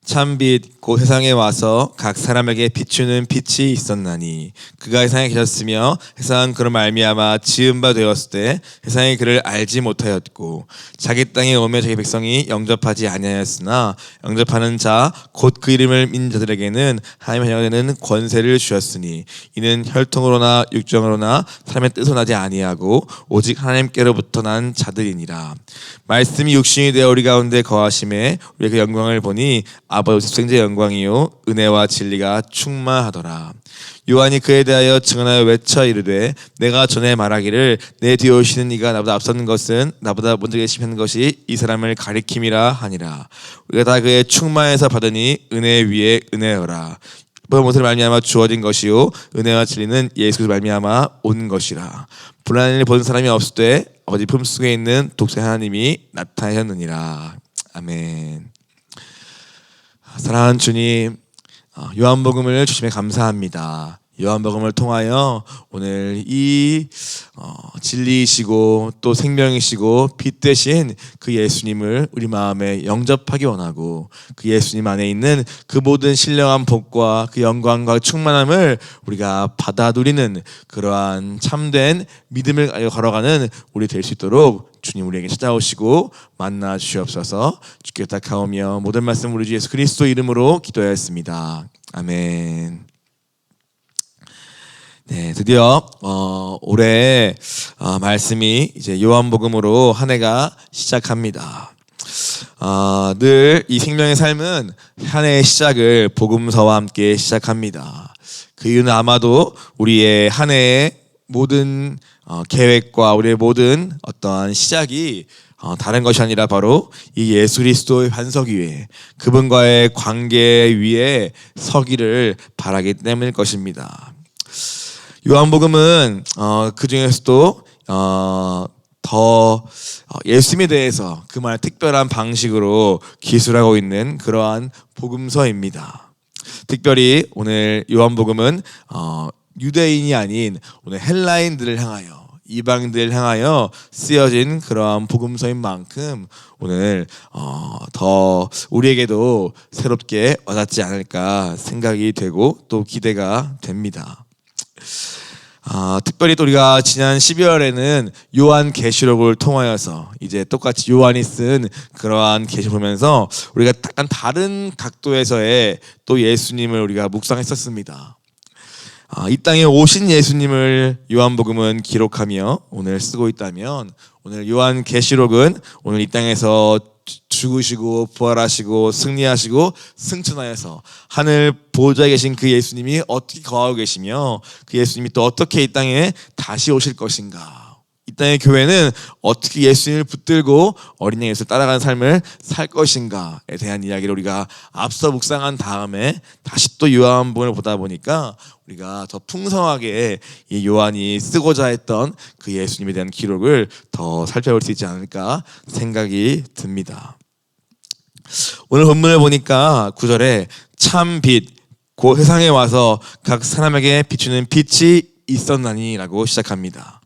참빛 곧 세상에 와서 각 사람에게 비추는 빛이 있었나니 그가 세상에 계셨으며 세상은 그로 말미암아 지은 바 되었을 때 세상이 그를 알지 못하였고 자기 땅에 오며 자기 백성이 영접하지 아니하였으나 영접하는 자 곧 그 이름을 믿는 자들에게는 하나님의 자녀가 되는 권세를 주셨으니 이는 혈통으로나 육정으로나 사람의 뜻으로 나지 아니하고 오직 하나님께로부터 난 자들이니라. 말씀이 육신이 되어 우리 가운데 거하심에 우리가 그 영광을 보니 아버지 집생자의 영광이요 은혜와 진리가 충만하더라. 요한이 그에 대하여 증언하여 외쳐 이르되 내가 전에 말하기를 내 뒤에 오시는 이가 나보다 앞서는 것은 나보다 먼저 계시는 것이 이 사람을 가리킴이라 하니라. 우리가 다 그의 충만에서 받으니 은혜 위에 은혜여라. 모세를 말미암아 주어진 것이요 은혜와 진리는 예수 그리스도 말미암아 온 것이라. 불안한 일을 보는 사람이 없을 때 아버지 품속에 있는 독생 하나님이 나타나셨느니라. 아멘. 사랑하는 주님, 요한복음을 주심에 감사합니다. 요한복음을 통하여 오늘 이 진리이시고 또 생명이시고 빛 되신 그 예수님을 우리 마음에 영접하기 원하고 그 예수님 안에 있는 그 모든 신령한 복과 그 영광과 충만함을 우리가 받아 누리는 그러한 참된 믿음을 걸어가는 우리 될 수 있도록 주님 우리에게 찾아오시고 만나 주시옵소서. 주께 부탁하오며 모든 말씀 우리 주 예수 그리스도 이름으로 기도하였습니다. 아멘. 네, 드디어 올해 말씀이 이제 요한복음으로 한 해가 시작합니다. 늘 이 생명의 삶은 한 해의 시작을 복음서와 함께 시작합니다. 그 이유는 아마도 우리의 한 해의 모든 계획과 우리의 모든 어떠한 시작이 다른 것이 아니라 바로 이 예수 그리스도의 반석 위에 그분과의 관계 위에 서기를 바라기 때문일 것입니다. 요한복음은 그 중에서도 더 예수님에 대해서 그말 특별한 방식으로 기술하고 있는 그러한 복음서입니다. 특별히 오늘 요한복음은 유대인이 아닌 오늘 헬라인들을 향하여 이방인들을 향하여 쓰여진 그러한 복음서인 만큼 오늘 더 우리에게도 새롭게 와닿지 않을까 생각이 되고 또 기대가 됩니다. 특별히 또 우리가 지난 12월에는 요한계시록을 통하여서 이제 똑같이 요한이 쓴 그러한 계시록을 보면서 우리가 약간 다른 각도에서의 또 예수님을 우리가 묵상했었습니다. 이 땅에 오신 예수님을 요한복음은 기록하며 오늘 쓰고 있다면 오늘 요한계시록은 오늘 이 땅에서 죽으시고 부활하시고 승리하시고 승천하여서 하늘 보좌에 계신 그 예수님이 어떻게 거하고 계시며 그 예수님이 또 어떻게 이 땅에 다시 오실 것인가, 이 땅의 교회는 어떻게 예수님을 붙들고 어린 양 예수를 따라가는 삶을 살 것인가에 대한 이야기를 우리가 앞서 묵상한 다음에 다시 또 요한복음을 보다 보니까 우리가 더 풍성하게 이 요한이 쓰고자 했던 그 예수님에 대한 기록을 더 살펴볼 수 있지 않을까 생각이 듭니다. 오늘 본문을 보니까 9절에 참 빛, 곧 세상에 와서 각 사람에게 비추는 빛이 있었나니 라고 시작합니다.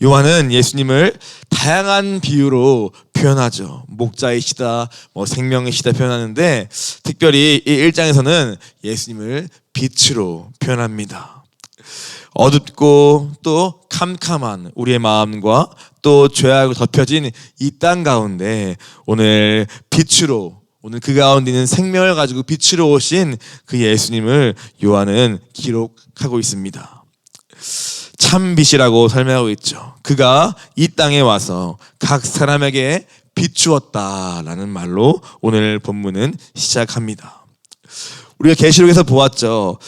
요한은 예수님을 다양한 비유로 표현하죠. 목자이시다, 생명이시다 표현하는데 특별히 이 1장에서는 예수님을 빛으로 표현합니다. 어둡고 또 캄캄한 우리의 마음과 또 죄악으로 덮여진 이 땅 가운데 오늘 빛으로, 오늘 그 가운데 있는 생명을 가지고 빛으로 오신 그 예수님을 요한은 기록하고 있습니다. 참빛이라고 설명하고 있죠. 그가 이 땅에 와서 각 사람에게 비추었다라는 말로 오늘 본문은 시작합니다. 우리가 계시록에서 보았죠.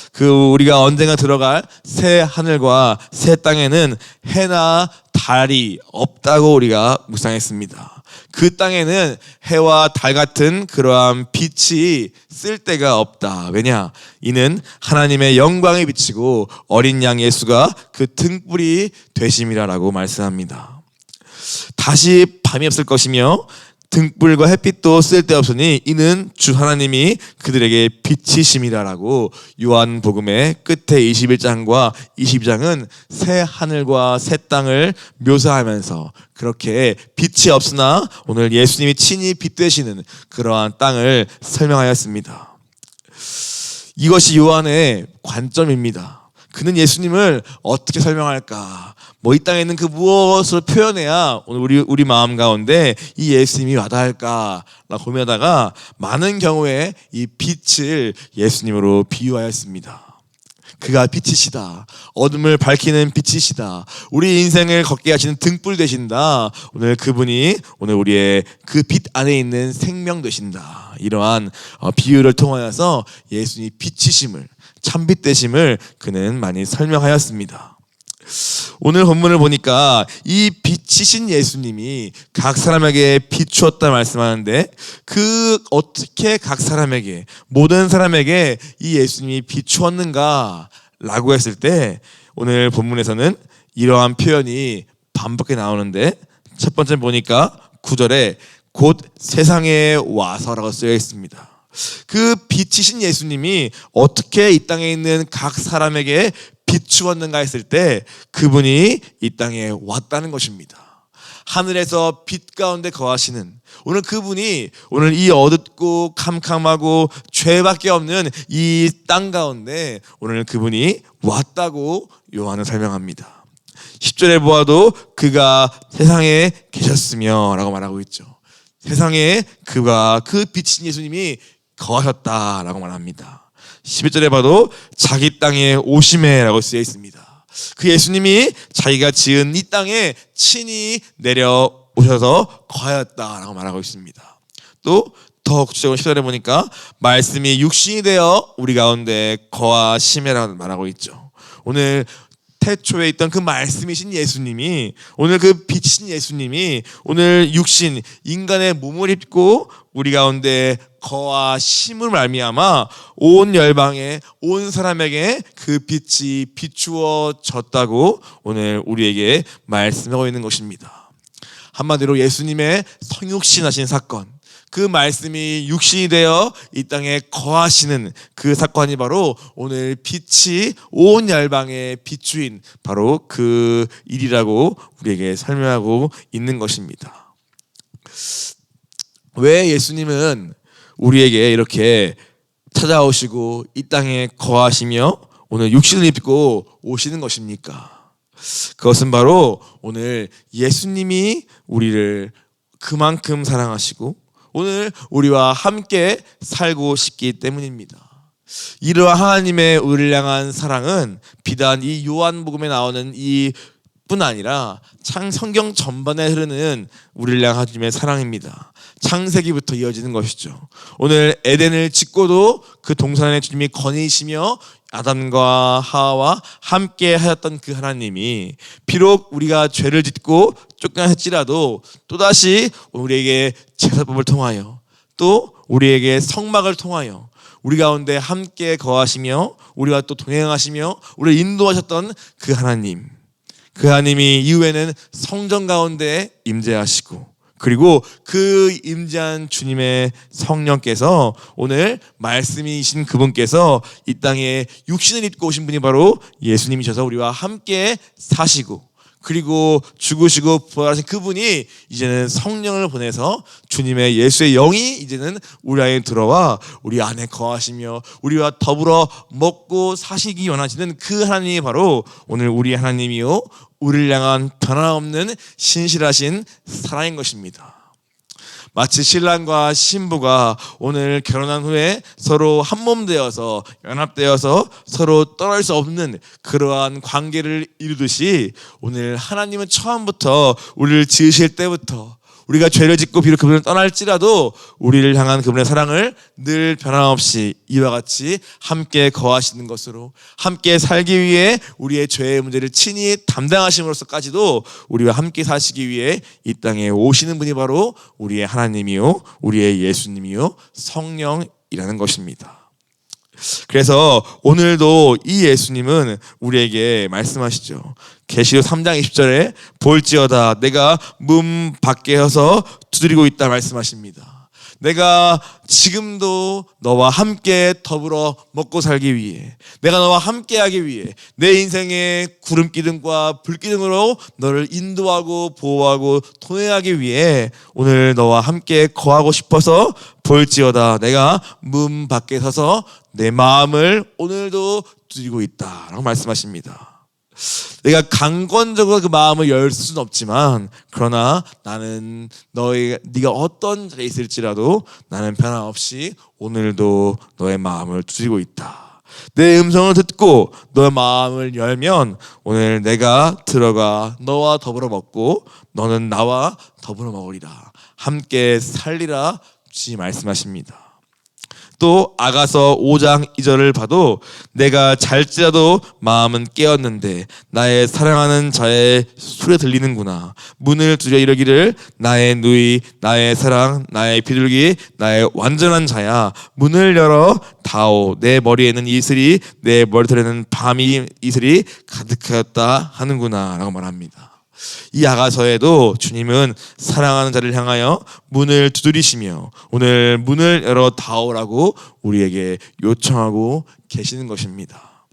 우리가 언젠가 들어갈 새 하늘과 새 땅에는 해나 달이 없다고 우리가 묵상했습니다. 그 땅에는 해와 달 같은 그러한 빛이 쓸 데가 없다. 왜냐? 이는 하나님의 영광이 비치고 어린 양 예수가 그 등불이 되심이라라고 말씀합니다. 다시 밤이 없을 것이며 등불과 햇빛도 쓸데없으니 이는 주 하나님이 그들에게 빛이심이라라고 요한복음의 끝에 21장과 22장은 새 하늘과 새 땅을 묘사하면서 그렇게 빛이 없으나 오늘 예수님이 친히 빛 되시는 그러한 땅을 설명하였습니다. 이것이 요한의 관점입니다. 그는 예수님을 어떻게 설명할까? 이 땅에 있는 그 무엇을 표현해야 오늘 우리 마음 가운데 이 예수님이 와닿을까라고 고민하다가 많은 경우에 이 빛을 예수님으로 비유하였습니다. 그가 빛이시다. 어둠을 밝히는 빛이시다. 우리 인생을 걷게 하시는 등불 되신다. 오늘 그분이 오늘 우리의 그 빛 안에 있는 생명 되신다. 이러한 비유를 통하여서 예수님이 빛이심을, 참빛 되심을 그는 많이 설명하였습니다. 오늘 본문을 보니까 이 빛이신 예수님이 각 사람에게 비추었다 말씀하는데 그 어떻게 각 사람에게, 모든 사람에게 이 예수님이 비추었는가 라고 했을 때 오늘 본문에서는 이러한 표현이 반복해 나오는데 첫 번째 보니까 9절에 곧 세상에 와서라고 쓰여 있습니다. 그 빛이신 예수님이 어떻게 이 땅에 있는 각 사람에게 비추었는가 했을 때 그분이 이 땅에 왔다는 것입니다. 하늘에서 빛 가운데 거하시는 오늘 그분이 오늘 이 어둡고 캄캄하고 죄밖에 없는 이 땅 가운데 오늘 그분이 왔다고 요한은 설명합니다. 10절에 보아도 그가 세상에 계셨으며 라고 말하고 있죠. 세상에 그가 그 빛인 예수님이 거하셨다라고 말합니다. 11절에 봐도 자기 땅에 오심에라고 쓰여 있습니다. 그 예수님이 자기가 지은 이 땅에 친히 내려오셔서 거하였다라고 말하고 있습니다. 또 더 구체적으로 10절에 보니까 말씀이 육신이 되어 우리 가운데 거하심에라고 말하고 있죠. 오늘 태초에 있던 그 말씀이신 예수님이 오늘 그 빛이신 예수님이 오늘 육신 인간의 몸을 입고 우리 가운데 거하심을 말미암아 온 열방에 온 사람에게 그 빛이 비추어졌다고 오늘 우리에게 말씀하고 있는 것입니다. 한마디로 예수님의 성육신하신 사건, 그 말씀이 육신이 되어 이 땅에 거하시는 그 사건이 바로 오늘 빛이 온 열방에 비추인 바로 그 일이라고 우리에게 설명하고 있는 것입니다. 왜 예수님은 우리에게 이렇게 찾아오시고 이 땅에 거하시며 오늘 육신을 입고 오시는 것입니까? 그것은 바로 오늘 예수님이 우리를 그만큼 사랑하시고 오늘 우리와 함께 살고 싶기 때문입니다. 이러한 하나님의 우리를 향한 사랑은 비단 이 요한복음에 나오는 이 뿐 아니라 성경 전반에 흐르는 우리를 향한 하나님의 사랑입니다. 창세기부터 이어지는 것이죠. 오늘 에덴을 짓고도 그 동산에 주님이 거니시며 아담과 하와와 함께 하였던 그 하나님이 비록 우리가 죄를 짓고 쫓겨났을지라도 또다시 우리에게 제사법을 통하여 또 우리에게 성막을 통하여 우리 가운데 함께 거하시며 우리와 또 동행하시며 우리를 인도하셨던 그 하나님, 그 하나님이 이후에는 성전 가운데 임재하시고 그리고 그 임재한 주님의 성령께서 오늘 말씀이신 그분께서 이 땅에 육신을 입고 오신 분이 바로 예수님이셔서 우리와 함께 사시고 그리고 죽으시고 부활하신 그분이 이제는 성령을 보내서 주님의 예수의 영이 이제는 우리 안에 들어와 우리 안에 거하시며 우리와 더불어 먹고 사시기 원하시는 그 하나님이 바로 오늘 우리 하나님이요 우리를 향한 변함없는 신실하신 사랑인 것입니다. 마치 신랑과 신부가 오늘 결혼한 후에 서로 한몸 되어서 연합되어서 서로 떠날 수 없는 그러한 관계를 이루듯이 오늘 하나님은 처음부터 우리를 지으실 때부터 우리가 죄를 짓고 비록 그분을 떠날지라도 우리를 향한 그분의 사랑을 늘 변함없이 이와 같이 함께 거하시는 것으로 함께 살기 위해 우리의 죄의 문제를 친히 담당하심으로써까지도 우리와 함께 사시기 위해 이 땅에 오시는 분이 바로 우리의 하나님이요 우리의 예수님이요 성령이라는 것입니다. 그래서 오늘도 이 예수님은 우리에게 말씀하시죠. 계시록 3장 20절에 볼지어다 내가 문 밖에 서서 두드리고 있다 말씀하십니다. 내가 지금도 너와 함께 더불어 먹고 살기 위해, 내가 너와 함께하기 위해 내 인생의 구름기둥과 불기둥으로 너를 인도하고 보호하고 통행하기 위해 오늘 너와 함께 거하고 싶어서 볼지어다 내가 문 밖에 서서 내 마음을 오늘도 두드리고 있다라고 말씀하십니다. 내가 강권적으로 그 마음을 열 수는 없지만, 그러나 나는 네가 어떤 자리에 있을지라도 나는 변함없이 오늘도 너의 마음을 두드리고 있다. 내 음성을 듣고 너의 마음을 열면 오늘 내가 들어가 너와 더불어 먹고 너는 나와 더불어 먹으리라. 함께 살리라. 주님 말씀하십니다. 또 아가서 5장 2절을 봐도 내가 잘지라도 마음은 깨었는데 나의 사랑하는 자의 소리가 들리는구나. 문을 두드려 이르기를 나의 누이 나의 사랑 나의 비둘기 나의 완전한 자야. 문을 열어 다오. 내 머리에는 이슬이 내 머리털에는 밤이 이슬이 가득하였다 하는구나 라고 말합니다. 이 아가서에도 주님은 사랑하는 자를 향하여 문을 두드리시며 오늘 문을 열어 다오라고 우리에게 요청하고 계시는 것입니다.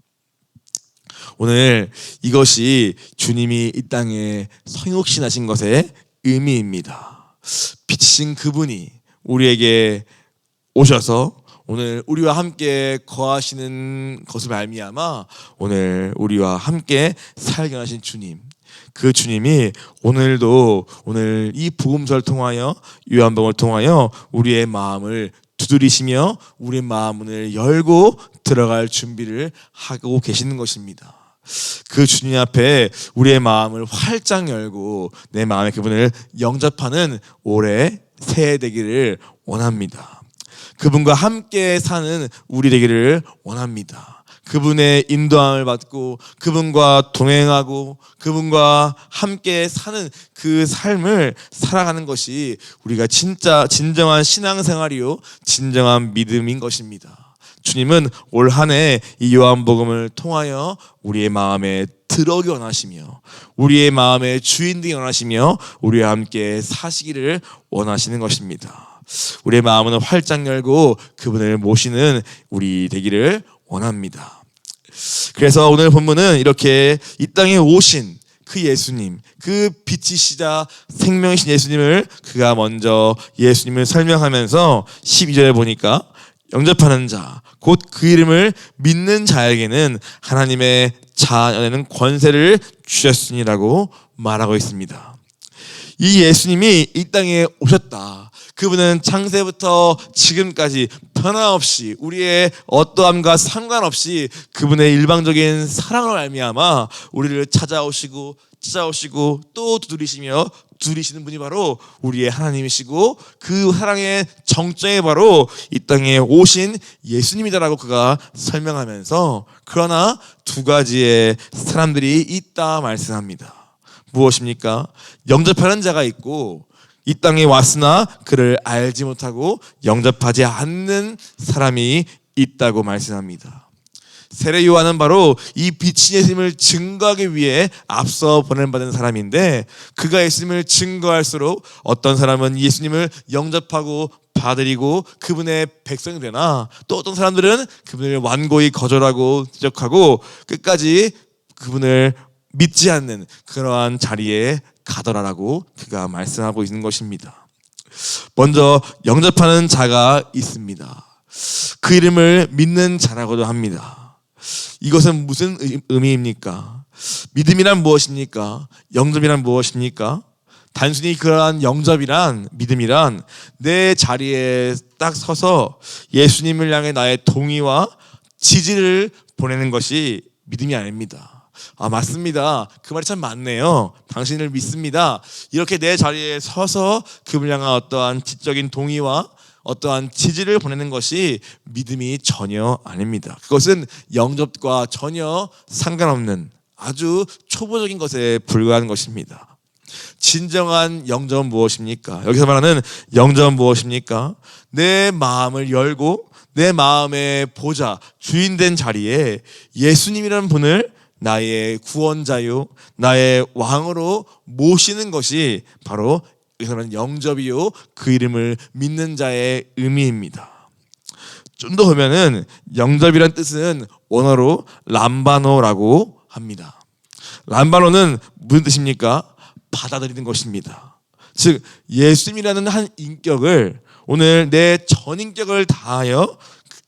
오늘 이것이 주님이 이 땅에 성육신하신 것의 의미입니다. 빛이신 그분이 우리에게 오셔서 오늘 우리와 함께 거하시는 것을 말미암아 오늘 우리와 함께 살게 하신 주님, 그 주님이 오늘도 오늘 이 복음서를 통하여 요한복음을 통하여 우리의 마음을 두드리시며 우리의 마음을 열고 들어갈 준비를 하고 계시는 것입니다. 그 주님 앞에 우리의 마음을 활짝 열고 내 마음의 그분을 영접하는 올해 새해 되기를 원합니다. 그분과 함께 사는 우리 되기를 원합니다. 그분의 인도함을 받고 그분과 동행하고 그분과 함께 사는 그 삶을 살아가는 것이 우리가 진정한 신앙생활이요 진정한 믿음인 것입니다. 주님은 올 한 해 이 요한복음을 통하여 우리의 마음에 들어오기 원하시며 우리의 마음의 주인 되기 원하시며 우리와 함께 사시기를 원하시는 것입니다. 우리의 마음은 활짝 열고 그분을 모시는 우리 되기를 원합니다. 그래서 오늘 본문은 이렇게 이 땅에 오신 그 예수님, 그 빛이시자 생명이신 예수님을 그가 먼저 예수님을 설명하면서 12절에 보니까 영접하는 자, 곧 그 이름을 믿는 자에게는 하나님의 자녀되는 권세를 주셨으니라고 말하고 있습니다. 이 예수님이 이 땅에 오셨다. 그분은 창세부터 지금까지 변함없이 우리의 어떠함과 상관없이 그분의 일방적인 사랑을 말미암아 우리를 찾아오시고 또 두드리시는 분이 바로 우리의 하나님이시고 그 사랑의 정점이 바로 이 땅에 오신 예수님이다라고 그가 설명하면서 그러나 두 가지의 사람들이 있다 말씀합니다. 무엇입니까? 영접하는 자가 있고 이 땅에 왔으나 그를 알지 못하고 영접하지 않는 사람이 있다고 말씀합니다. 세례 요한은 바로 이 빛인 예수님을 증거하기 위해 앞서 보냄받은 사람인데 그가 예수님을 증거할수록 어떤 사람은 예수님을 영접하고 받아들이고 그분의 백성이 되나 또 어떤 사람들은 그분을 완고히 거절하고 지적하고 끝까지 그분을 믿지 않는 그러한 자리에 가더라라고 그가 말씀하고 있는 것입니다. 먼저 영접하는 자가 있습니다. 그 이름을 믿는 자라고도 합니다. 이것은 무슨 의미입니까? 믿음이란 무엇입니까? 영접이란 무엇입니까? 단순히 그러한 영접이란 믿음이란 내 자리에 딱 서서 예수님을 향해 나의 동의와 지지를 보내는 것이 믿음이 아닙니다. 아, 맞습니다. 그 말이 참 맞네요. 당신을 믿습니다. 이렇게 내 자리에 서서 그분을 향한 어떠한 지적인 동의와 어떠한 지지를 보내는 것이 믿음이 전혀 아닙니다. 그것은 영접과 전혀 상관없는 아주 초보적인 것에 불과한 것입니다. 진정한 영접은 무엇입니까? 여기서 말하는 영접은 무엇입니까? 내 마음을 열고 내 마음의 보좌, 주인된 자리에 예수님이라는 분을 나의 구원자요 나의 왕으로 모시는 것이 바로 여기서는 영접이요 그 이름을 믿는 자의 의미입니다. 좀 더 보면은 영접이란 뜻은 원어로 람바노라고 합니다. 람바노는 무슨 뜻입니까? 받아들이는 것입니다. 즉 예수님이라는 한 인격을 오늘 내 전인격을 다하여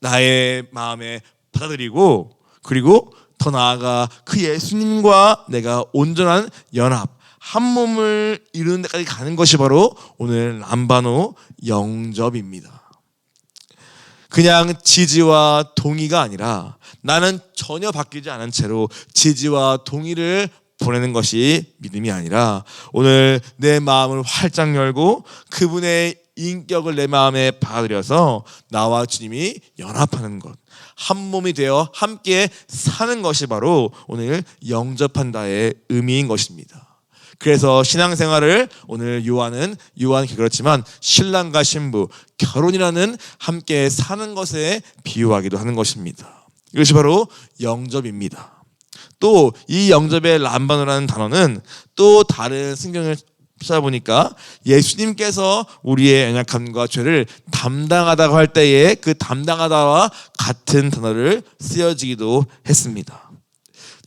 나의 마음에 받아들이고, 그리고 더 나아가 그 예수님과 내가 온전한 연합, 한 몸을 이루는 데까지 가는 것이 바로 오늘 람바노 영접입니다. 그냥 지지와 동의가 아니라 나는 전혀 바뀌지 않은 채로 지지와 동의를 보내는 것이 믿음이 아니라 오늘 내 마음을 활짝 열고 그분의 인격을 내 마음에 받아들여서 나와 주님이 연합하는 것, 한 몸이 되어 함께 사는 것이 바로 오늘 영접한다의 의미인 것입니다. 그래서 신앙생활을 오늘 요한은 그렇지만 신랑과 신부, 결혼이라는 함께 사는 것에 비유하기도 하는 것입니다. 이것이 바로 영접입니다. 또 이 영접의 람바노라는 단어는 또 다른 성경을 찾아보니까 예수님께서 우리의 연약함과 죄를 담당하다고 할 때에 그 담당하다와 같은 단어를 쓰여지기도 했습니다.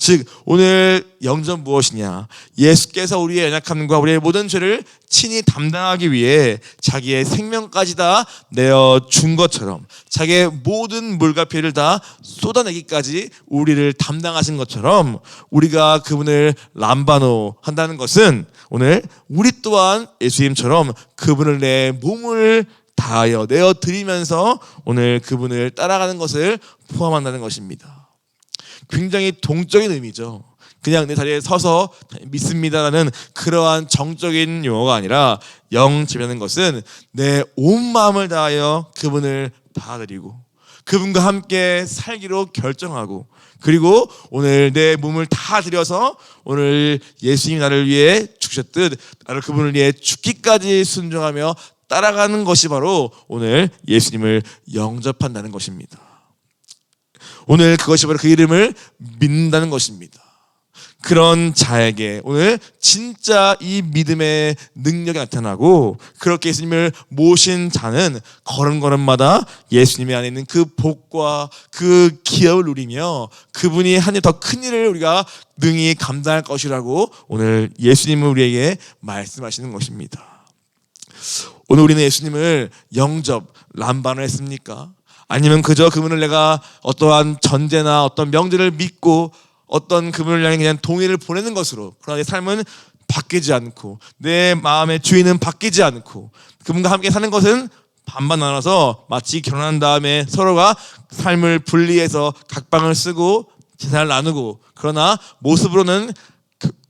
즉 오늘 영접 무엇이냐? 예수께서 우리의 연약함과 우리의 모든 죄를 친히 담당하기 위해 자기의 생명까지 다 내어준 것처럼, 자기의 모든 물과 피를 다 쏟아내기까지 우리를 담당하신 것처럼 우리가 그분을 람바노 한다는 것은 오늘 우리 또한 예수님처럼 그분을 내 몸을 다하여 내어드리면서 오늘 그분을 따라가는 것을 포함한다는 것입니다. 굉장히 동적인 의미죠. 그냥 내 자리에 서서 믿습니다라는 그러한 정적인 용어가 아니라 영접이라는 것은 내 온 마음을 다하여 그분을 받아들이고 그분과 함께 살기로 결정하고, 그리고 오늘 내 몸을 다 들여서 오늘 예수님이 나를 위해 죽으셨듯 나를 그분을 위해 죽기까지 순종하며 따라가는 것이 바로 오늘 예수님을 영접한다는 것입니다. 오늘 그것이 바로 그 이름을 믿는다는 것입니다. 그런 자에게 오늘 진짜 이 믿음의 능력이 나타나고, 그렇게 예수님을 모신 자는 걸음걸음마다 예수님의 안에 있는 그 복과 그 기업을 누리며 그분이 하는 더 큰 일을 우리가 능히 감당할 것이라고 오늘 예수님은 우리에게 말씀하시는 것입니다. 오늘 우리는 예수님을 영접, 람바노 했습니까? 아니면 그저 그분을 내가 어떠한 전제나 어떤 명제를 믿고 어떤 그분을 향해 그냥 동의를 보내는 것으로, 그러나 내 삶은 바뀌지 않고 내 마음의 주인은 바뀌지 않고 그분과 함께 사는 것은 반반 나눠서 마치 결혼한 다음에 서로가 삶을 분리해서 각방을 쓰고 재산을 나누고, 그러나 모습으로는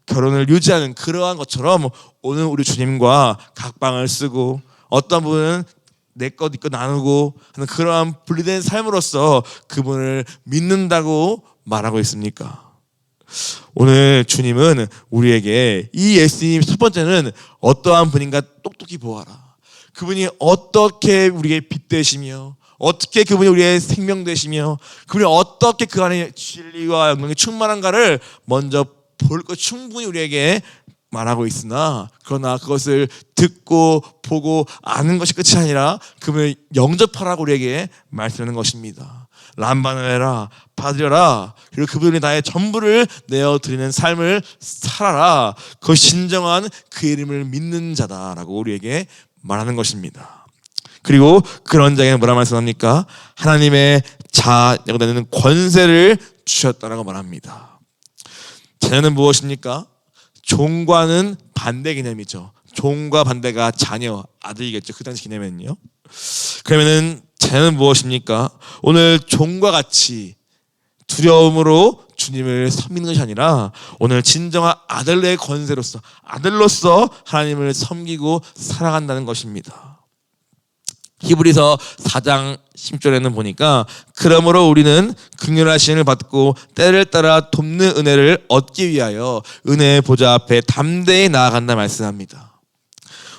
결혼을 유지하는 그러한 것처럼 오늘 우리 주님과 각방을 쓰고 어떤 분은 내 것 이것 나누고 하는 그러한 분리된 삶으로서 그분을 믿는다고 말하고 있습니까? 오늘 주님은 우리에게 이 예수님 첫 번째는 어떠한 분인가 똑똑히 보아라. 그분이 어떻게 우리에게 빛 되시며 어떻게 그분이 우리의 생명 되시며 그분이 어떻게 그 안에 진리와 영광이 충만한가를 먼저 볼 것 충분히 우리에게 말하고 있으나, 그러나 그것을 듣고 보고 아는 것이 끝이 아니라 그분을 영접하라고 우리에게 말씀하는 것입니다. 람바노해라, 받으려라, 그리고 그분이 나의 전부를 내어드리는 삶을 살아라. 그것이 진정한 그 이름을 믿는 자다라고 우리에게 말하는 것입니다. 그리고 그런 자에게는 뭐라 말씀합니까? 하나님의 자녀가 되는 권세를 주셨다라고 말합니다. 자녀는 무엇입니까? 종과는 반대 개념이죠. 종과 반대가 자녀, 아들이겠죠. 그 당시 개념에는요. 그러면은 자녀는 무엇입니까? 오늘 종과 같이 두려움으로 주님을 섬기는 것이 아니라 오늘 진정한 아들의 권세로서, 아들로서 하나님을 섬기고 살아간다는 것입니다. 히브리서 4장 10절에는 보니까 그러므로 우리는 긍휼하심을 받고 때를 따라 돕는 은혜를 얻기 위하여 은혜의 보좌 앞에 담대히 나아간다 말씀합니다.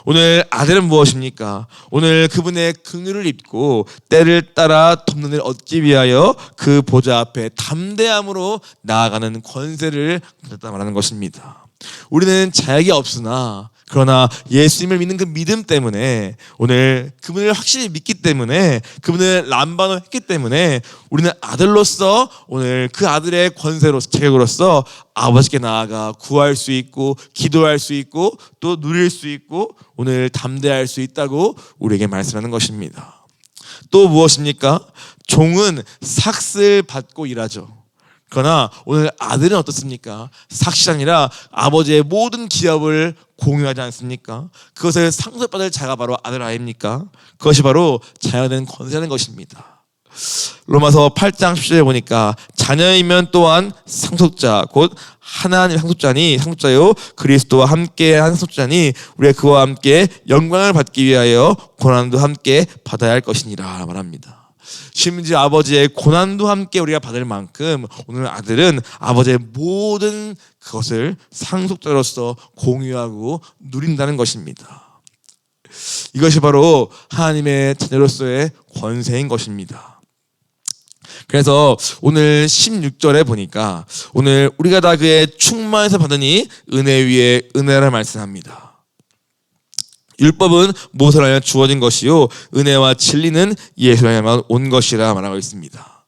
오늘 아들은 무엇입니까? 오늘 그분의 긍휼을 입고 때를 따라 돕는 은혜를 얻기 위하여 그 보좌 앞에 담대함으로 나아가는 권세를 받았다 말하는 것입니다. 우리는 자격이 없으나 그러나 예수님을 믿는 그 믿음 때문에, 오늘 그분을 확실히 믿기 때문에, 그분을 람바노했기 때문에 우리는 아들로서 오늘 그 아들의 권세로서, 자격으로서 아버지께 나아가 구할 수 있고 기도할 수 있고 또 누릴 수 있고 오늘 담대할 수 있다고 우리에게 말씀하는 것입니다. 또 무엇입니까? 종은 삭슬 받고 일하죠. 그러나 오늘 아들은 어떻습니까? 삭슬이 아니라 아버지의 모든 기업을 공유하지 않습니까? 그것을 상속받을 자가 바로 아들 아닙니까? 그것이 바로 자녀된 권세라는 것입니다. 로마서 8장 10절에 보니까 자녀이면 또한 상속자 곧 하나님의 상속자요 그리스도와 함께한 상속자니 우리가 그와 함께 영광을 받기 위하여 고난도 함께 받아야 할 것이니라 말합니다. 심지어 아버지의 고난도 함께 우리가 받을 만큼 오늘 아들은 아버지의 모든 그것을 상속자로서 공유하고 누린다는 것입니다. 이것이 바로 하나님의 자녀로서의 권세인 것입니다. 그래서 오늘 16절에 보니까 오늘 우리가 다 그의 충만에서 받으니 은혜 위에 은혜라 말씀합니다. 율법은 모세로 하여 주어진 것이요 은혜와 진리는 예수로 하여만 온 것이라 말하고 있습니다.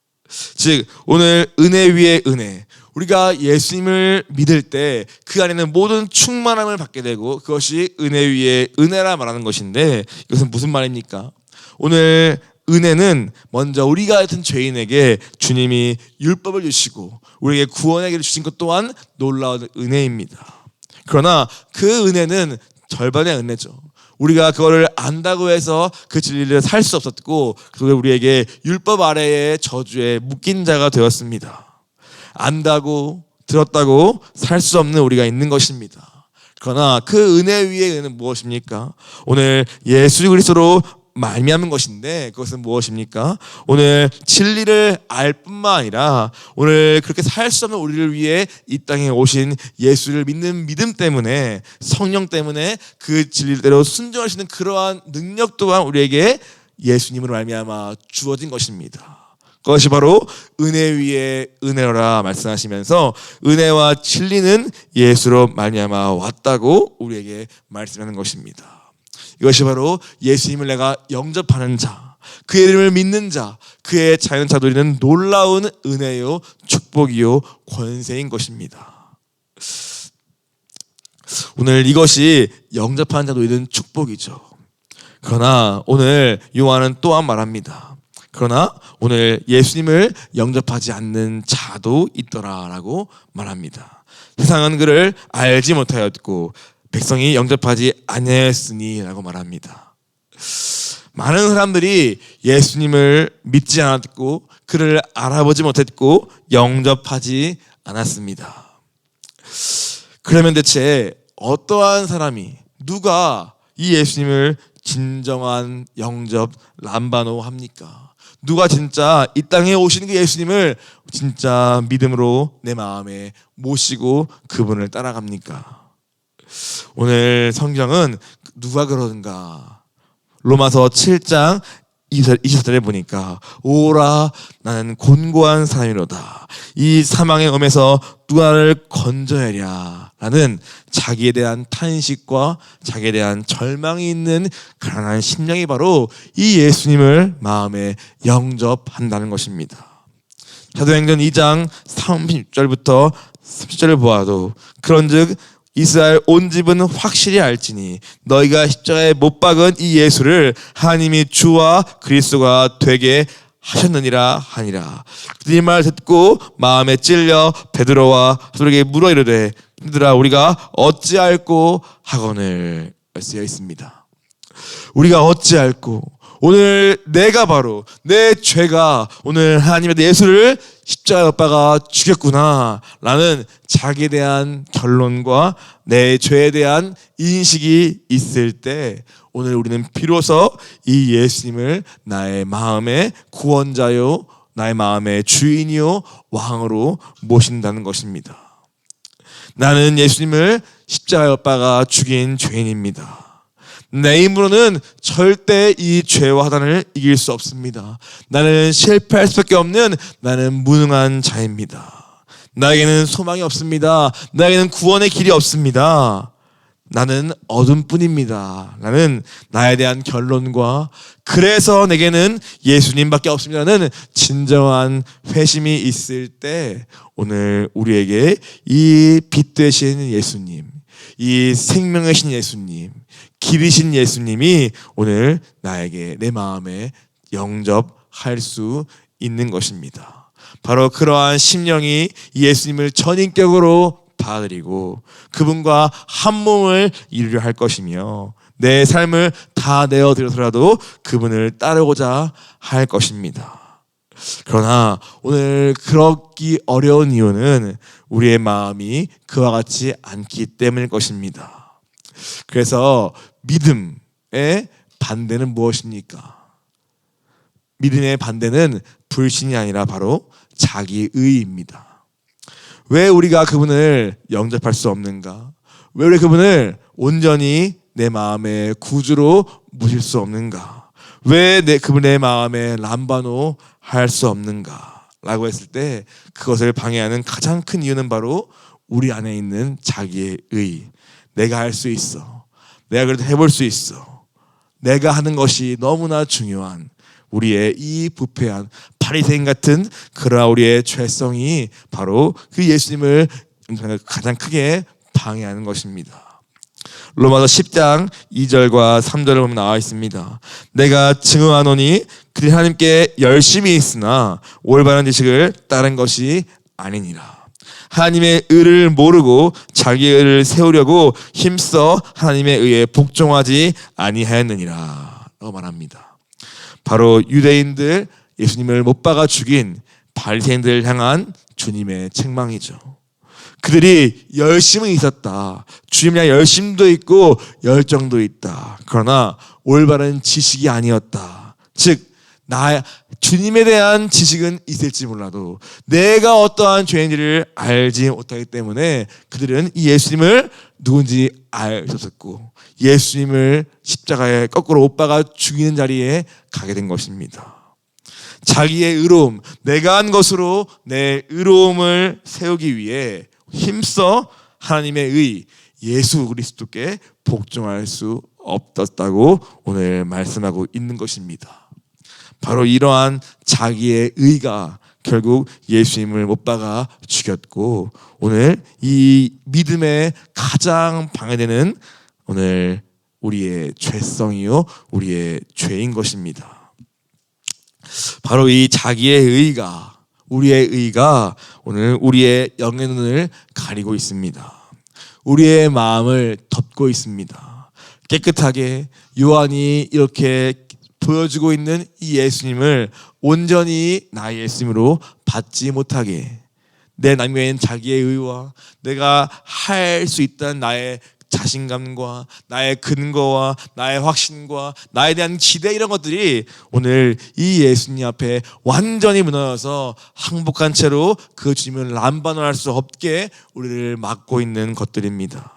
즉 오늘 은혜 위에 은혜, 우리가 예수님을 믿을 때 그 안에는 모든 충만함을 받게 되고 그것이 은혜 위에 은혜라 말하는 것인데, 이것은 무슨 말입니까? 오늘 은혜는 먼저 우리가 같은 죄인에게 주님이 율법을 주시고 우리에게 구원의 길을 주신 것 또한 놀라운 은혜입니다. 그러나 그 은혜는 절반의 은혜죠. 우리가 그거를 안다고 해서 그 진리를 살 수 없었고 그게 우리에게 율법 아래의 저주에 묶인 자가 되었습니다. 안다고 들었다고 살 수 없는 우리가 있는 것입니다. 그러나 그 은혜 위에 은혜는 무엇입니까? 오늘 예수 그리스도로 말미암은 것인데 그것은 무엇입니까? 오늘 진리를 알 뿐만 아니라 오늘 그렇게 살 수 없는 우리를 위해 이 땅에 오신 예수를 믿는 믿음 때문에, 성령 때문에 그 진리대로 순종할 수 있는 그러한 능력 또한 우리에게 예수님으로 말미암아 주어진 것입니다. 그것이 바로 은혜 위에 은혜라 말씀하시면서 은혜와 진리는 예수로 말미암아 왔다고 우리에게 말씀하는 것입니다. 이것이 바로 예수님을 내가 영접하는 자, 그의 이름을 믿는 자, 그의 자연차 누리는 놀라운 은혜요 축복이요 권세인 것입니다. 오늘 이것이 영접하는 자 누리는 축복이죠. 그러나 오늘 요한은 또한 말합니다. 그러나 오늘 예수님을 영접하지 않는 자도 있더라라고 말합니다. 세상은 그를 알지 못하였고 백성이 영접하지 아니하였으니 라고 말합니다. 많은 사람들이 예수님을 믿지 않았고 그를 알아보지 못했고 영접하지 않았습니다. 그러면 대체 어떠한 사람이, 누가 이 예수님을 진정한 영접 람바노 합니까? 누가 진짜 이 땅에 오신 그 예수님을 진짜 믿음으로 내 마음에 모시고 그분을 따라갑니까? 오늘 성경은 누가 그러는가? 로마서 7장 24절에 보니까 오라 나는 곤고한 사람이로다. 이 사망의 엄에서 누가 나를 건져내랴 라는 자기에 대한 탄식과 자기에 대한 절망이 있는 가난한 심령이 바로 이 예수님을 마음에 영접한다는 것입니다. 사도행전 2장 36절부터 30절을 보아도 그런즉 이스라엘 온 집은 확실히 알지니 너희가 십자가에 못 박은 이 예수를 하나님이 주와 그리스도가 되게 하셨느니라 하니라. 이 말 듣고 마음에 찔려 베드로와 사도에게 물어 이르되 얘들아 우리가 어찌할꼬 하거늘 쓰여 있습니다. 우리가 어찌할꼬, 오늘 내가 바로 내 죄가 오늘 하나님의 예수를 십자가에 못 박아 죽였구나 라는 자기에 대한 결론과 내 죄에 대한 인식이 있을 때 오늘 우리는 비로소 이 예수님을 나의 마음의 구원자요 나의 마음의 주인이요 왕으로 모신다는 것입니다. 나는 예수님을 십자가에 못 박아 죽인 죄인입니다. 내 힘으로는 절대 이 죄와 하단을 이길 수 없습니다. 나는 실패할 수밖에 없는 나는 무능한 자입니다. 나에게는 소망이 없습니다. 나에게는 구원의 길이 없습니다. 나는 어둠뿐입니다 라는 나에 대한 결론과 그래서 내게는 예수님밖에 없습니다는 진정한 회심이 있을 때 오늘 우리에게 이 빛 되신 예수님, 이 생명이신 예수님, 길이신 예수님이 오늘 나에게 내 마음에 영접할 수 있는 것입니다. 바로 그러한 심령이 예수님을 전인격으로 받아들이고 그분과 한 몸을 이루려 할 것이며 내 삶을 다 내어드려서라도 그분을 따르고자 할 것입니다. 그러나 오늘 그러기 어려운 이유는 우리의 마음이 그와 같지 않기 때문일 것입니다. 그래서 믿음의 반대는 무엇입니까? 믿음의 반대는 불신이 아니라 바로 자기의입니다. 왜 우리가 그분을 영접할 수 없는가? 왜 우리 그분을 온전히 내 마음의 구주로 모실 수 없는가? 왜 그분의 마음에 람바노 할 수 없는가? 라고 했을 때 그것을 방해하는 가장 큰 이유는 바로 우리 안에 있는 자기의 의. 내가 할 수 있어. 내가 그래도 해볼 수 있어. 내가 하는 것이 너무나 중요한 우리의 이 부패한 바리새인 같은 그러한 우리의 죄성이 바로 그 예수님을 가장 크게 방해하는 것입니다. 로마서 10장 2절과 3절을 보면 나와 있습니다. 내가 증언하노니 그들이 하나님께 열심히 있으나 올바른 지식을 따른 것이 아니니라. 하나님의 의를 모르고 자기의 의를 세우려고 힘써 하나님의 의에 복종하지 아니하였느니라 라고 말합니다. 바로 유대인들 예수님을 못 박아 죽인 바리새인들을 향한 주님의 책망이죠. 그들이 열심은 있었다. 주님에 대한 열심도 있고 열정도 있다. 그러나 올바른 지식이 아니었다. 즉 주님에 대한 지식은 있을지 몰라도 내가 어떠한 죄인지를 알지 못하기 때문에 그들은 이 예수님을 누군지 알 수 없었고 예수님을 십자가에 거꾸로 못 박아 죽이는 자리에 가게 된 것입니다. 자기의 의로움, 내가 한 것으로 내 의로움을 세우기 위해 힘써 하나님의 의, 예수 그리스도께 복종할 수 없었다고 오늘 말씀하고 있는 것입니다. 바로 이러한 자기의 의가 결국 예수님을 못 박아 죽였고 오늘 이 믿음에 가장 방해되는 오늘 우리의 죄성이요 우리의 죄인 것입니다. 바로 이 자기의 의가 우리의 의가 오늘 우리의 영의 눈을 가리고 있습니다. 우리의 마음을 덮고 있습니다. 깨끗하게 요한이 이렇게 보여주고 있는 이 예수님을 온전히 나의 예수님으로 받지 못하게 내 남겨있는 자기의 의와 내가 할 수 있다는 나의 자신감과 나의 근거와 나의 확신과 나에 대한 기대 이런 것들이 오늘 이 예수님 앞에 완전히 무너져서 항복한 채로 그 주님을 람반할 수 없게 우리를 막고 있는 것들입니다.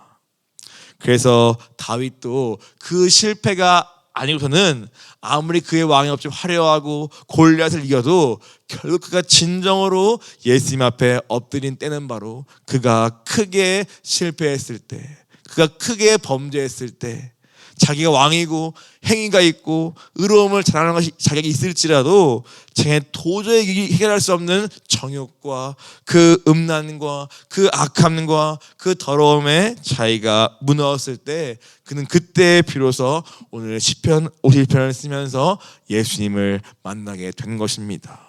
그래서 다윗도 그 실패가 아니고서는 아무리 그의 왕이 없이 화려하고 골리앗을 이겨도 결국 그가 진정으로 예수님 앞에 엎드린 때는 바로 그가 크게 실패했을 때 그가 크게 범죄했을 때 자기가 왕이고 행위가 있고 의로움을 잘하는 것이 자격이 있을지라도 자기는 도저히 해결할 수 없는 정욕과 그 음란과 그 악함과 그 더러움에 자기가 무너졌을 때 그는 그때 비로소 오늘 시편 51편을 쓰면서 예수님을 만나게 된 것입니다.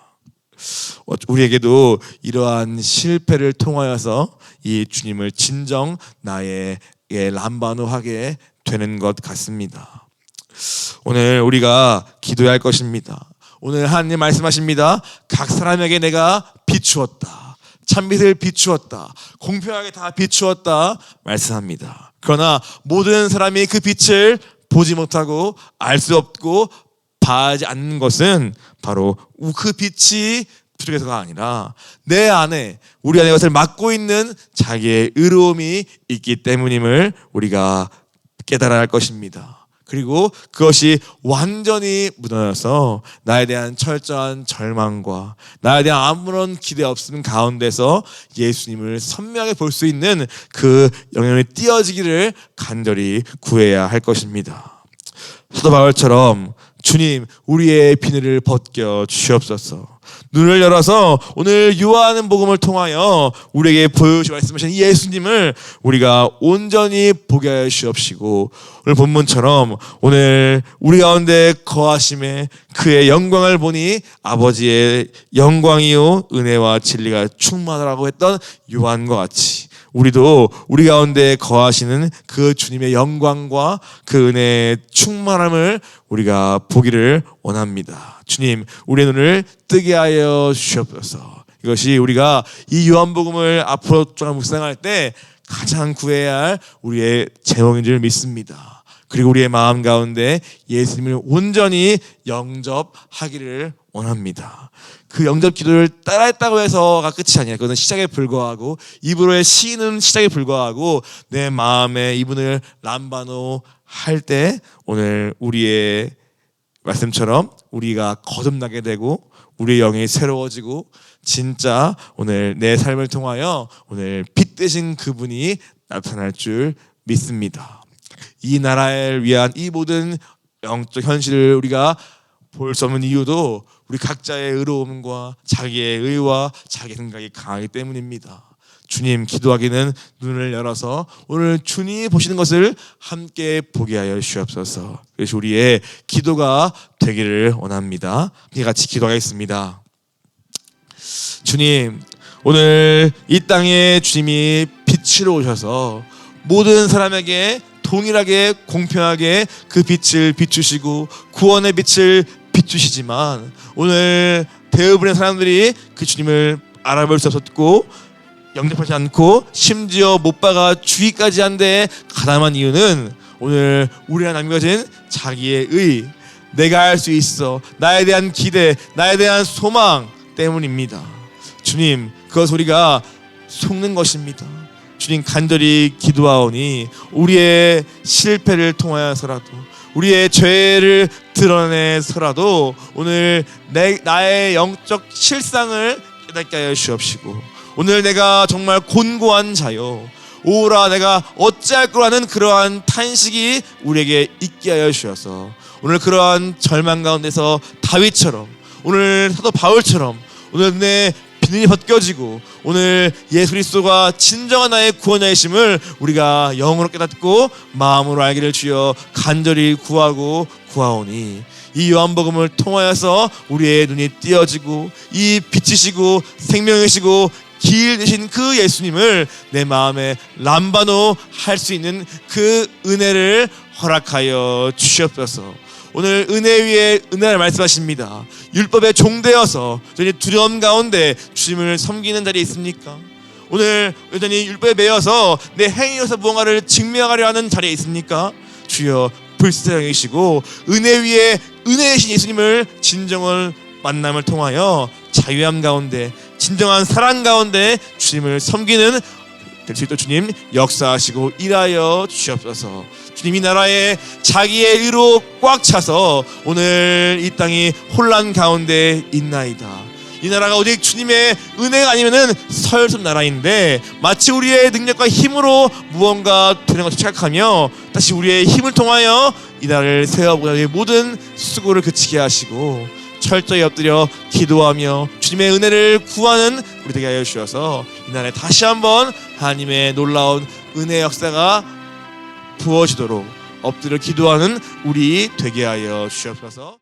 우리에게도 이러한 실패를 통하여서 이 주님을 진정 나의 람바누하게 되는 것 같습니다. 오늘 우리가 기도해야 할 것입니다. 오늘 하나님 말씀하십니다. 각 사람에게 내가 비추었다. 참빛을 비추었다. 공평하게 다 비추었다 말씀합니다. 그러나 모든 사람이 그 빛을 보지 못하고 알 수 없고 봐하지 않는 것은 바로 그 빛이 부족해서가 아니라 내 안에 우리 안에 것을 막고 있는 자기의 의로움이 있기 때문임을 우리가 깨달아야 할 것입니다. 그리고 그것이 완전히 무너져서 나에 대한 철저한 절망과 나에 대한 아무런 기대 없음 가운데서 예수님을 선명하게 볼 수 있는 그 영역이 띄어지기를 간절히 구해야 할 것입니다. 사도 바울처럼 주님 우리의 비늘을 벗겨 주시옵소서. 눈을 열어서 오늘 요한은 복음을 통하여 우리에게 보여주시고 말씀하신 예수님을 우리가 온전히 보게 하여 주옵시고, 오늘 본문처럼 오늘 우리 가운데 거하심에 그의 영광을 보니 아버지의 영광이요 은혜와 진리가 충만하라고 했던 요한과 같이 우리도 우리 가운데 거하시는 그 주님의 영광과 그 은혜의 충만함을 우리가 보기를 원합니다. 주님, 우리의 눈을 뜨게 하여 주시옵소서. 이것이 우리가 이 요한복음을 앞으로 좀 묵상할 때 가장 구해야 할 우리의 제목인 줄 믿습니다. 그리고 우리의 마음 가운데 예수님을 온전히 영접하기를 원합니다. 그 영접 기도를 따라했다고 해서가 끝이 아니야. 그것은 시작에 불과하고, 입으로의 시인은 시작에 불과하고, 내 마음에 이분을 람바노 할 때 오늘 우리의 말씀처럼 우리가 거듭나게 되고 우리의 영이 새로워지고 진짜 오늘 내 삶을 통하여 오늘 빛 되신 그분이 나타날 줄 믿습니다. 이 나라를 위한 이 모든 영적 현실을 우리가 볼 수 없는 이유도 우리 각자의 의로움과 자기의 의와 자기 생각이 강하기 때문입니다. 주님, 기도하기는 눈을 열어서 오늘 주님이 보시는 것을 함께 보게 하여 주시옵소서. 그래서 우리의 기도가 되기를 원합니다. 함께 같이 기도하겠습니다. 주님, 오늘 이 땅에 주님이 빛으로 오셔서 모든 사람에게 동일하게 공평하게 그 빛을 비추시고 구원의 빛을 비추시지만 오늘 대부분의 사람들이 그 주님을 알아볼 수 없었고 영접하지 않고 심지어 못 박아 죽이까지 한데 가담한 이유는 오늘 우리가 남겨진 자기의 의, 내가 할 수 있어, 나에 대한 기대, 나에 대한 소망 때문입니다. 주님, 그것 우리가 속는 것입니다. 주님, 간절히 기도하오니 우리의 실패를 통하여서라도 우리의 죄를 드러내서라도 오늘 나의 영적 실상을 깨닫게 하여 주옵시고, 오늘 내가 정말 곤고한 자요 오라 내가 어찌할 거라는 그러한 탄식이 우리에게 있게 하여 주셔서 오늘 그러한 절망 가운데서 다윗처럼 오늘 사도 바울처럼 오늘 내 비늘이 벗겨지고 오늘 예수 그리스도가 진정한 나의 구원자이심을 우리가 영으로 깨닫고 마음으로 알기를 주여 간절히 구하오니 이 요한복음을 통하여서 우리의 눈이 띄어지고 이 빛이시고 생명이시고 길 되신 그 예수님을 내 마음에 람바노 할 수 있는 그 은혜를 허락하여 주시옵소서. 오늘 은혜 위에 은혜를 말씀하십니다. 율법에 종되어서 여전히 두려움 가운데 주님을 섬기는 자리에 있습니까? 오늘 여전히 율법에 매여서 내 행위에서 무언가를 증명하려 하는 자리에 있습니까? 주여 불쌍하시고 은혜 위에 은혜이신 예수님을 진정한 만남을 통하여 자유함 가운데 진정한 사랑 가운데 주님을 섬기는 될 수 있도록 주님 역사하시고 일하여 주시옵소서. 주님, 이 나라에 자기의 의로 꽉 차서 오늘 이 땅이 혼란 가운데 있나이다. 이 나라가 오직 주님의 은혜가 아니면은 서열섭 나라인데 마치 우리의 능력과 힘으로 무언가 되는 것을 착각하며 다시 우리의 힘을 통하여 이 나라를 세워보자 모든 수고를 그치게 하시고 철저히 엎드려 기도하며 주님의 은혜를 구하는 우리 되게 하여 주셔서 이 나라에 다시 한번 하나님의 놀라운 은혜 역사가 부어지도록 엎드려 기도하는 우리 되게 하여 주시옵소서.